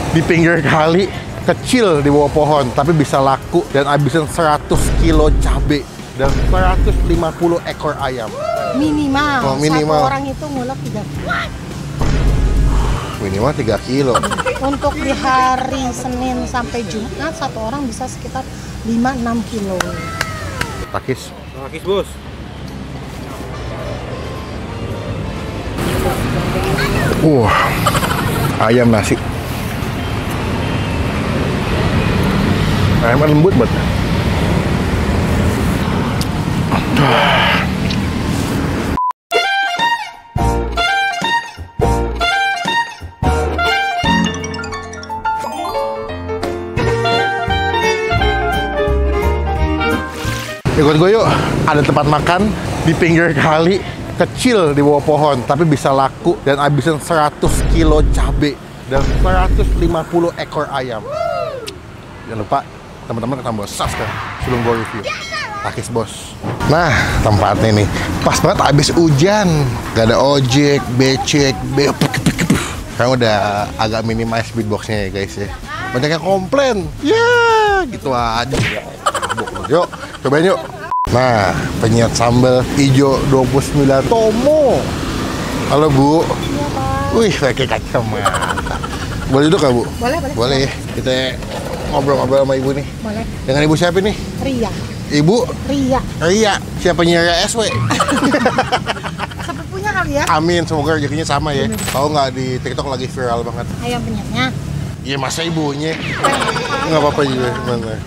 di pinggir kali, kecil di bawah pohon, tapi bisa laku dan habisin 100 kilo cabe dan 150 ekor ayam. Minimal, minimal. Satu orang itu ngulek 3 kilo. Minimal 3 kilo. Untuk di hari Senin sampai Jumat, satu orang bisa sekitar 5-6 kilo. Takis. Takis, Bos. Ayam nasi. Ayam lembut banget. Ikut gue yuk, ada tempat makan di pinggir kali, kecil di bawah pohon, tapi bisa laku dan habisin 100 kilo cabe dan 150 ekor ayam. Jangan lupa teman-teman tombol subscribe sebelum gue review. Takis, Bos. Nah, tempatnya nih pas banget habis hujan, gak ada ojek, becek, karena udah agak minimize beatboxnya ya guys ya. Banyak yang komplain, ya gitu aja. Yuk, cobain yuk. Nah, penyet sambal hijau 29 Tomo. Halo Bu. Iya, Pak. Wih, pakai kacamata. Boleh duduk nggak Bu? Boleh. Boleh. Kita ngobrol-ngobrol sama Ibu nih. Boleh. Dengan Ibu siapa nih? Ria. Ibu? Ria. Ria. Siapa Ria SW? Sepupunya kali ya? Amin, semoga rezekinya sama ya. Tahu nggak di TikTok lagi viral banget. Ayam penyetnya. Iya, masa ibunya? Nggak apa-apa juga, gimana?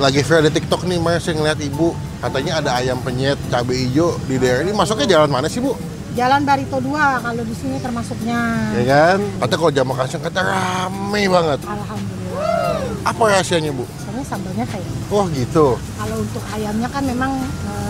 Lagi viral di TikTok nih, Mas, saya ngeliat Ibu. Katanya ada ayam penyet cabai hijau di daerah ini. Masuknya jalan mana sih, Bu? Jalan Barito 2 kalau di sini termasuknya. Ya kan? Katanya kalau jam makan siang kata rame banget. Alhamdulillah. Apa rahasianya, Bu? Soalnya sambalnya kayak Oh gitu. kalau untuk ayamnya kan memang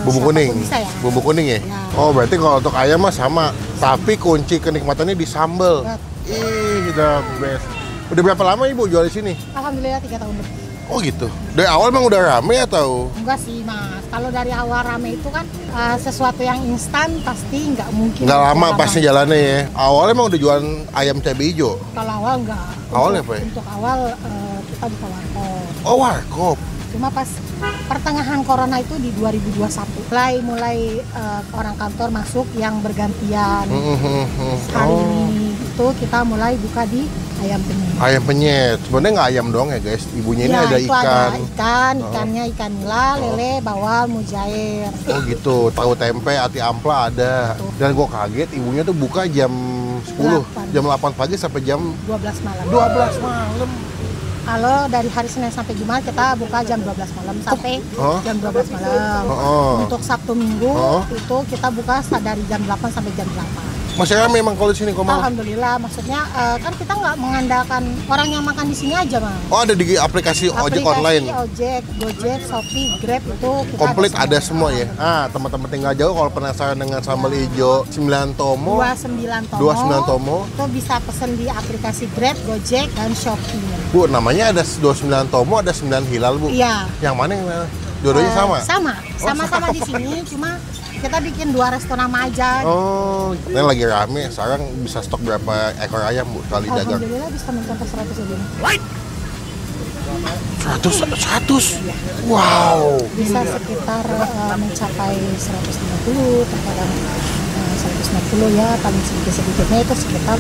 Bumbu siapapun kuning. bisa ya. Bumbu kuning ya? Ya. Oh, berarti kalau untuk ayam mah sama. Tapi kunci kenikmatannya di sambal. Ih, the best. Udah berapa lama Ibu jual di sini? Alhamdulillah 3 tahun lebih. Oh gitu. Dari awal emang udah rame atau? Enggak sih Mas, kalau dari awal rame itu kan sesuatu yang instan pasti nggak mungkin. Nggak lama jalan pasti lama. jalannya ya. Awalnya emang udah jualan ayam cabai hijau. Kalau awal enggak. Awalnya apa ya? Untuk awal kita buka warkop. Oh, warkop. Cuma pas pertengahan corona itu di 2021 mulai orang kantor masuk yang bergantian. Hari Oh. ini itu kita mulai buka di ayam penyet. Ayam penyet. Sebenarnya nggak ayam doang ya guys. Ibunya ini Ya, ada itu ikan. ikannya ikan nila, lele, bawal, mujair. Oh gitu. Tahu tempe, ati ampla ada. Dan gue kaget ibunya tuh buka jam 10. 8. Jam 8 pagi sampai jam 12 malam. 12 malam. Kalau dari hari Senin sampai Jumat kita buka jam 12 malam sampai jam 12 malam. Untuk Sabtu Minggu itu kita buka dari jam 8 sampai jam 8. Masih ramai emang kalau di sini Komal? Alhamdulillah, maksudnya kan kita nggak mengandalkan orang yang makan di sini aja, Bang. Oh, ada di aplikasi ojek online. Ojek, Gojek, Shopee, Grab itu kita Komplit ada semua ya. Ada. Ah, teman-teman tinggal jauh kalau penasaran dengan sambal hijau 9 Tomo, 29 Tomo. itu bisa pesen di aplikasi Grab, Gojek, dan Shopee. Bu, namanya ada 29 Tomo, ada 9 Hilal, Bu. Iya. Yang mana yang mana? Dua-duanya sama? Sama di sini, cuma kita bikin 2 resto nama aja. Oh, ini lagi rame. Sekarang bisa stok berapa ekor ayam, Bu, kali dagang? Alhamdulillah bisa mencapai 100 lebih. 100? Wow. Bisa sekitar mencapai 150, terkadang 150 ya, paling sedikit-sedikitnya itu sekitar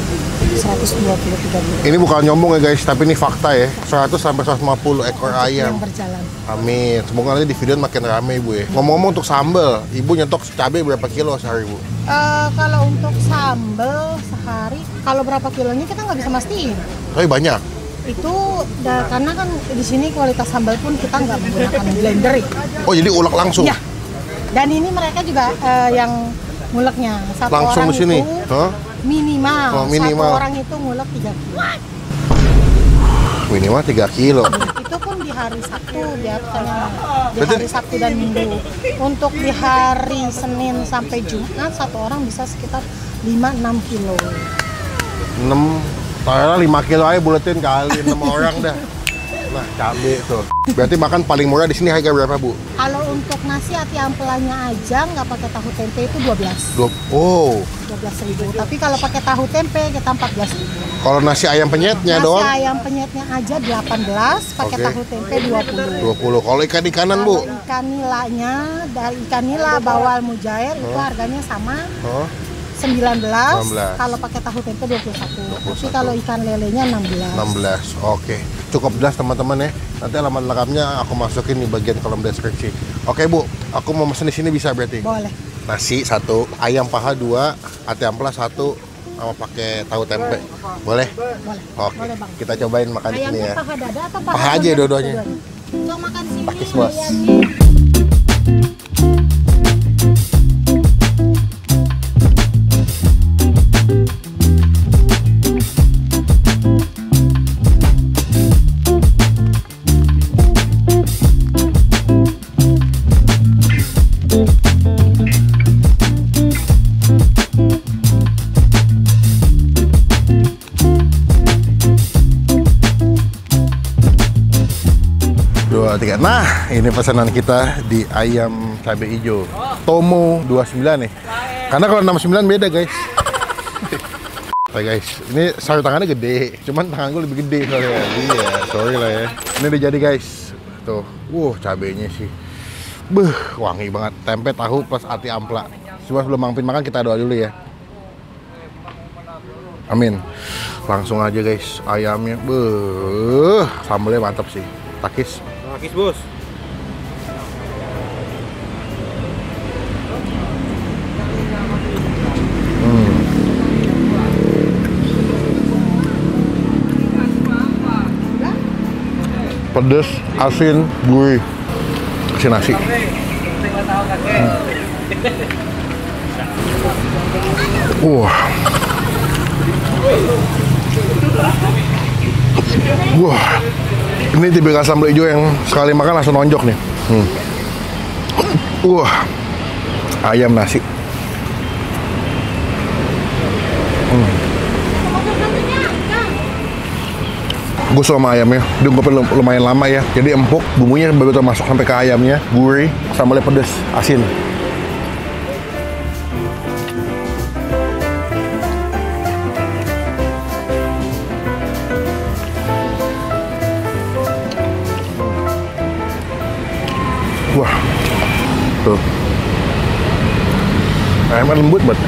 120-130. Ini bukan nyombong ya guys, tapi ini fakta ya. 100 sampai 150 ekor ayam. Yang berjalan. Amin. Semoga nanti di video makin rame, Bu ya. Ngomong-ngomong untuk sambal, Ibu nyetok cabai berapa kilo sehari, Bu? Kalau untuk sambal sehari, kalau berapa kilonya kita nggak bisa mastiin. Tapi banyak. Itu karena kan di sini kualitas sambal pun kita nggak menggunakan blender ya. Oh, jadi ulek langsung? Iya. Dan ini mereka juga yang nguleknya. Satu Langsung orang di sini? itu Hah? minimal. Oh, minimal. Satu orang itu ngulek 3 kilo. Minimal 3 kilo. Itu pun di hari Sabtu biasanya. Di Berarti- hari Sabtu dan Minggu. Untuk di hari Senin sampai Jumat satu orang bisa sekitar 5-6 kilo. 6, taruhlah 5 kilo aja buletin kali 6 orang dah. Nah, cabe tuh. Berarti makan paling murah di sini harga berapa, Bu? Kalau untuk nasi ati ampelanya aja nggak pakai tahu tempe itu 12. 12.000. Tapi kalau pakai tahu tempe kita 14.000. Kalau nasi ayam penyetnya doang? Nasi ayam penyetnya aja 18, pakai tahu tempe 20. 20. Kalau ikan-ikanan, Bu? Kalau ikan nilanya dari ikan nila bawal mujair itu harganya sama. 19. Kalau pakai tahu tempe 21. Tapi kalau ikan lelenya 16. Oke. Cukup jelas teman-teman ya. Nanti alamat lengkapnya aku masukin di bagian kolom deskripsi. Oke, Bu, aku mau pesen di sini bisa berarti? Boleh. Nasi 1, ayam paha 2, ati ampela 1, sama pakai tahu tempe. Boleh? Boleh. Oke. Boleh, Bang. Kita cobain makan di sini ya. Ayamnya paha dada atau Paha aja dua-duanya. Mau makan sini. Pakis, Bos. ayamnya. Nah, ini pesanan kita di ayam cabai hijau Tomo 29 nih. Karena kalau 69 beda, guys. Oke, guys, ini sarung tangannya gede, cuman tangan gue lebih gede soalnya. Iya, sorry lah ya. Ini udah jadi, guys. Tuh, cabenya sih. Wangi banget. Tempe, tahu plus ati ampela. Cuma sebelum Mang Pin makan kita doa dulu ya. Amin. Langsung aja, guys, ayamnya. Sambelnya mantap sih. Takis. Takis, Bos. Pedes, asin, gurih. Kasih nasi. Ini tipikal sambal hijau yang sekali makan langsung nonjok nih. Ayam nasi. Gue sama ayamnya, dia lumayan lama ya. Jadi empuk, bumbunya begitu masuk sampai ke ayamnya, gurih, sambalnya pedas, asin. Wah, tuh, ayamnya lembut banget.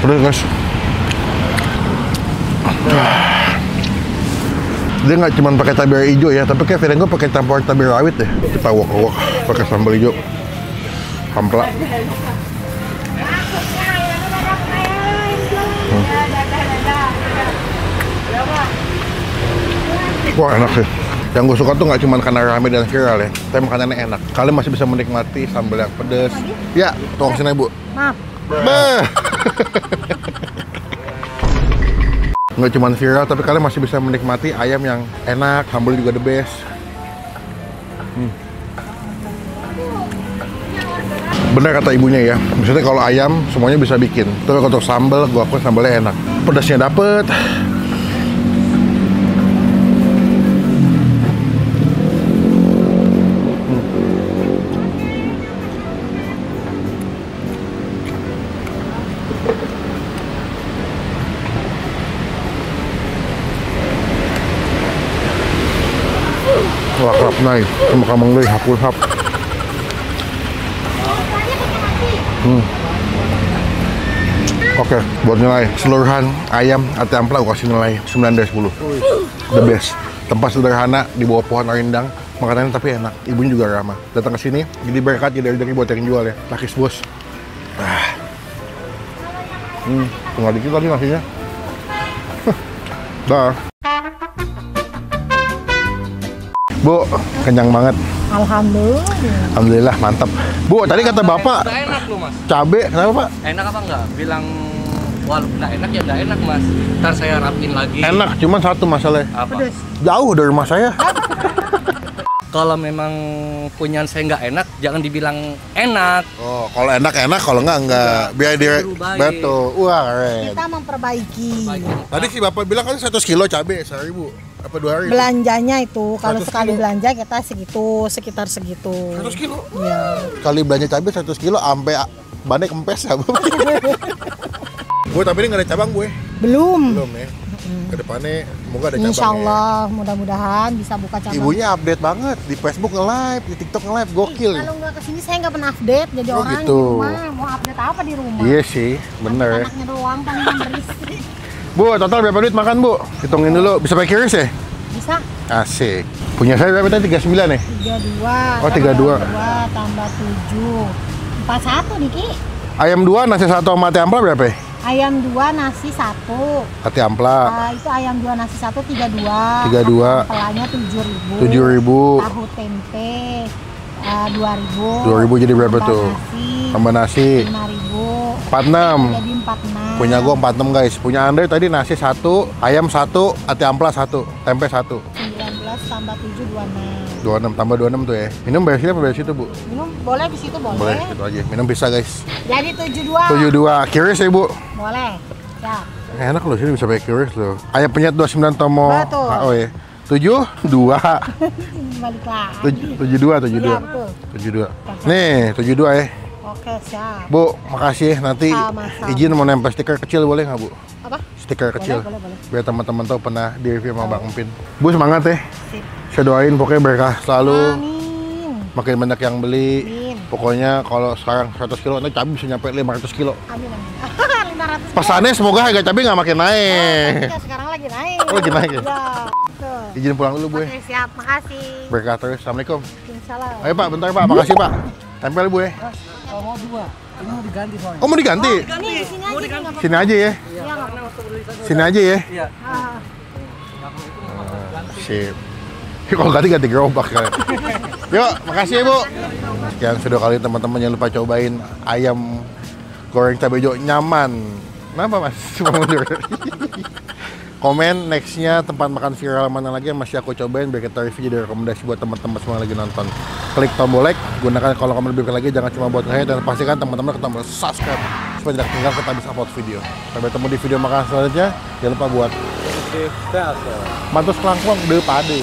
Pedas, guys. Dia nggak cuma pakai cabai hijau ya, tapi kayak feeling gue pakai campur cabai rawit deh. Kita wok pakai sambal hijau, ampela. Wah, enak sih. Yang gue suka tuh nggak cuma karena rame dan viral ya, tapi makanannya enak. Kalian masih bisa menikmati sambal yang pedas. Ya, tolong sini, Bu. Maaf. Nggak cuma viral, tapi kalian masih bisa menikmati ayam yang enak, sambal juga the best. Benar kata ibunya ya, maksudnya kalau ayam semuanya bisa bikin. Tapi kalau untuk sambal, gue akuin sambalnya enak. Pedasnya dapet. Wah, kerap naik sama kamang deh, hapul hap. Oke, buat nilai seluruhan ayam ati ampela aku kasih nilai 9 dari 10. The best. Tempat sederhana di bawah pohon rindang, makanannya tapi enak. Ibunya juga ramah. Datang ke sini jadi berkat, jadi rezeki buat yang jual ya. Takis, Bos. Tinggal dikit lagi nasinya. Dah. Bu, kenyang banget. Alhamdulillah, mantap. Bu, tadi kata Bapak enak loh, Mas. cabe, kenapa, Pak? Enak apa enggak? Bilang Walaupun nggak enak ya nggak enak mas. Ntar saya rapin lagi. Enak, cuman satu masalahnya. Apa? Jauh dari rumah saya. Kalau memang punyaan saya nggak enak, jangan dibilang enak. Oh, kalau enak, kalau enggak. Biar dia betul. Wah, keren. Kita memperbaiki. Tadi si Bapak bilang kan 100 kilo cabai 1.000. Apa 2 hari? Belanjanya itu, kalau 100 sekali kilo. belanja kita segitu, sekitar segitu. 100 kilo? Iya. Kali belanja cabai 100 kilo, sampai bannya kempes ya. Gue tapi ini nggak ada cabang gue. Belum. Belum ya. Kedepannya semoga ada cabang. Insya Allah, mudah-mudahan bisa buka cabang. Ibunya update banget di Facebook nge-live, di TikTok nge-live, gokil. Kalau nggak kesini saya nggak pernah update, jadi Oh, orang gitu. di rumah mau update apa di rumah? Iya sih, bener ya. Anaknya doang kan yang berisik. Bu, total berapa duit makan bu? Hitungin dulu, bisa pakai QRIS ya? Bisa? Asik. Punya saya berapa tadi? 39 ya? 32. Oh, 32. 2 tambah 7. 41 nih Ki. Ayam 2, nasi 1 sama ati ampla berapa ya? Ayam 2 nasi 1. Ati ampla. Itu ayam 2 nasi 1 32. 32. Pelanya 7.000. 7.000. Tahu tempe 2.000. 2.000 jadi berapa Tambah tuh? Nasi, Tambah nasi 5.000. 46. Jadi 46. Punya gua 46 guys. Punya Andre tadi nasi 1, ayam 1, ati ampla 1, tempe 1. 19 tambah 7 26. 26 tambah 26 tuh ya. Minum bayar sini apa bayar situ bu? Minum boleh di situ boleh. Boleh, gitu aja. Minum bisa guys. Jadi 72. 72. QRIS ya bu? Boleh. Siap. Enak loh sini bisa pakai QRIS loh. Ayam penyet 29 tomo Betul. HO ya. 72. Balik lagi. 72, 72. Iya, betul. 72. Nih, 72 ya. Oke, siap. Bu, makasih ya. Nanti Sama-sama. izin mau nempel stiker kecil boleh nggak bu? Apa? Stiker kecil. Boleh. Biar teman-teman tahu pernah di review sama Bang Empin. Bu semangat ya. Sip. Saya doain pokoknya berkah selalu. Amin. Makin banyak yang beli. Amin. Pokoknya kalau sekarang 100 kilo, nanti cabai bisa nyampe 500 kilo. Amin. 500. Pesannya semoga harga cabai nggak makin naik. Ya, sekarang lagi naik. Oh, lagi naik ya? Ya, betul. Izin pulang dulu bu ya. Oke, siap. Makasih. Berkah terus. Assalamualaikum. Insyaallah. Ayo pak, bentar pak. Makasih pak. Tempel bu ya. Kalau mau 2, ini mau diganti soalnya. Oh mau diganti? Ini di sini aja nih, nggak apa-apa. Sini aja ya. Iya, nggak apa-apa. Sini aja ya. Iya. Ah, Sip. Kalau ganti gerobak kan. Yuk, makasih ya bu. Sekian video kali teman-teman, jangan lupa cobain ayam goreng cabai hijau nyaman. Kenapa mas? Cuma mundur. Komen nextnya tempat makan viral mana lagi yang masih aku cobain biar kita review jadi rekomendasi buat teman-teman semua yang lagi nonton. Klik tombol like, gunakan kolom komen lebih lagi, jangan cuma buat nge-like, dan pastikan teman-teman ke tombol subscribe supaya tidak tinggal kita bisa upload video. Sampai ketemu di video makan selanjutnya. Jangan lupa buat mantus kelangkung deh pade.